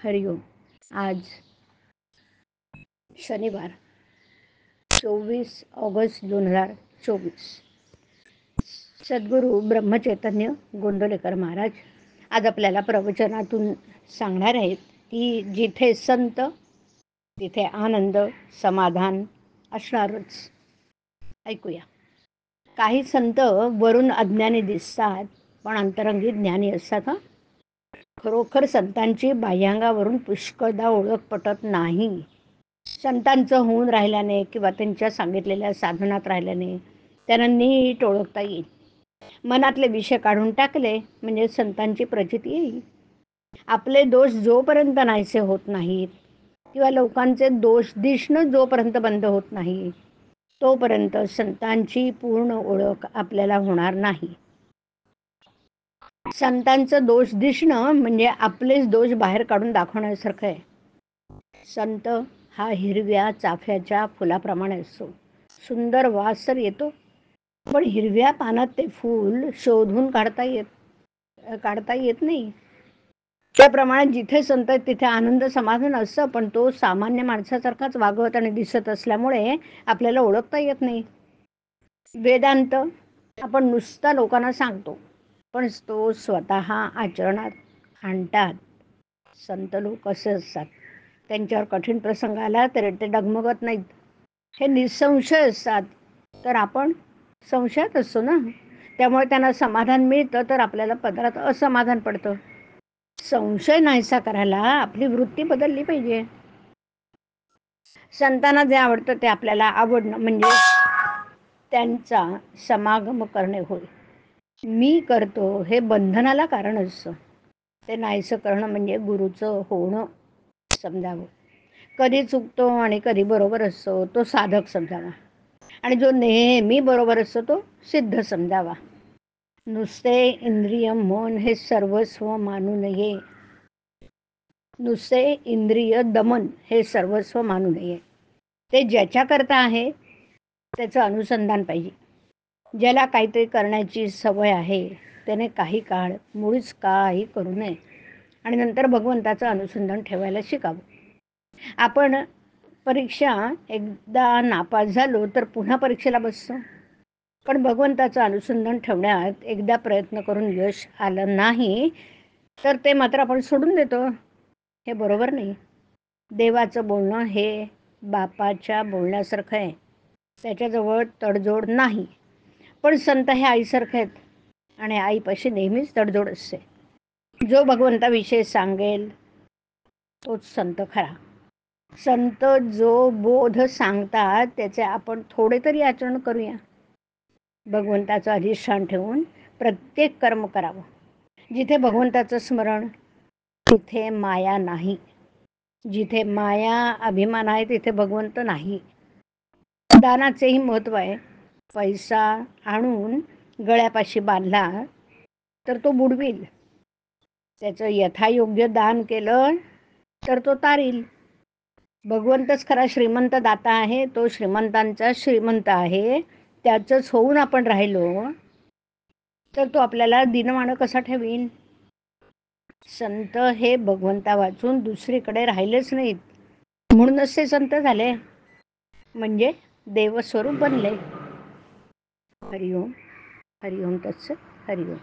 हरिओम. आज शनिवार 24 ऑगस्ट 2024. सद्गुरू ब्रह्मचैतन्य गोंदवलेकर महाराज आज आपल्याला प्रवचनातून सांगणार आहेत की जिथे संत तिथे आनंद समाधान असणारच. ऐकूया. काही संत वरून अज्ञानी दिसतात पण अंतरंगी ज्ञानी असतात. खरोखर संतांची बाह्यांगावरून पुष्कळदा ओळख पटत नाही. संतांचं होऊन राहिल्याने किंवा त्यांच्या सांगितलेल्या साधनात राहिल्याने त्यांना नीट ओळखता येईल. मनातले विषय काढून टाकले म्हणजे संतांची प्रचिती येईल. आपले दोष जोपर्यंत नाहीसे होत नाहीत किंवा लोकांचे दोष दिसणं जोपर्यंत बंद होत नाही तोपर्यंत संतांची पूर्ण ओळख आपल्याला होणार नाही. संतांचं दोष दिसणं म्हणजे आपलेच दोष बाहेर काढून दाखवण्यासारखं आहे. संत हा हिरव्या चाफ्याच्या फुलाप्रमाणे असतो. सुंदर वास तर येतो पण हिरव्या पानात ते फूल शोधून काढता येत नाही. त्याप्रमाणे जिथे संत आहेत तिथे आनंद समाधान असतं पण तो सामान्य माणसासारखाच वागवत आणि दिसत असल्यामुळे आपल्याला ओळखता येत नाही. वेदांत आपण नुसता लोकांना सांगतो पण तो स्वतः आचरणात आणतात. संत लोक असे असतात, त्यांच्यावर कठीण प्रसंग आला तर ते डगमगत नाहीत. हे निसंशय असतात तर आपण संशयात असतो ना. त्यामुळे त्यांना समाधान मिळतं तर आपल्याला पदरात असमाधान पडतं. संशय नाहीसा करायला आपली वृत्ती बदलली पाहिजे. संतांना जे आवडतं ते आपल्याला आवडणं म्हणजे त्यांचा समागम करणे होय. मी करतो हे बंधनाला कारण असतं. ते नाहीसं करणं म्हणजे गुरुचं होणं समजावं. कधी चुकतो आणि कधी बरोबर असतो तो साधक समजावा आणि जो नेहमी बरोबर असतो तो सिद्ध समजावा. नुसते इंद्रिय मन हे सर्वस्व मानू नये. नुसते इंद्रिय दमन हे सर्वस्व मानू नये. ते ज्याच्याकरता आहे त्याचं अनुसंधान पाहिजे. ज्याला काहीतरी करण्याची सवय आहे त्याने काही काळ मुळीच काही करू नये आणि नंतर भगवंताचं अनुसंधान ठेवायला शिकावं. आपण परीक्षा एकदा नापास झालो तर पुन्हा परीक्षेला बसतो पण भगवंताचं अनुसंधान ठेवण्यात एकदा प्रयत्न करून यश आलं नाही तर ते मात्र आपण सोडून देतो. हे बरोबर नाही. देवाचं बोलणं हे बापाच्या बोलण्यासारखं आहे. त्याच्याजवळ तडजोड नाही. पण संत हे आईसारखे आहेत आणि आईपाशी नेहमीच तडजोड असते. जो भगवंताविषयी सांगेल तोच संत खरा. संत जो बोध सांगतात त्याचे आपण थोडे तरी आचरण करूया. भगवंताचं अधिष्ठान ठेवून प्रत्येक कर्म करावं. जिथे भगवंताचं स्मरण तिथे माया नाही. जिथे माया अभिमान आहे तिथे भगवंत नाही. दानाचेही महत्त्व आहे. पैसा आणून गळ्यापाशी बांधला तर तो बुडविल. त्याचं यथायोग्य दान केलं तर तो तारील. भगवंतच खरा श्रीमंत दाता आहे. तो श्रीमंतांचा श्रीमंत आहे. त्याचंच होऊन आपण राहिलो तर तो आपल्याला दीनवाणं कसा ठेवीन. संत हे भगवंता वाचून दुसरीकडे राहिलेच नाहीत म्हणूनच ते संत झाले म्हणजे देवस्वरूप बनले. हरिओम. हरिओम तत्सत. हरिओम.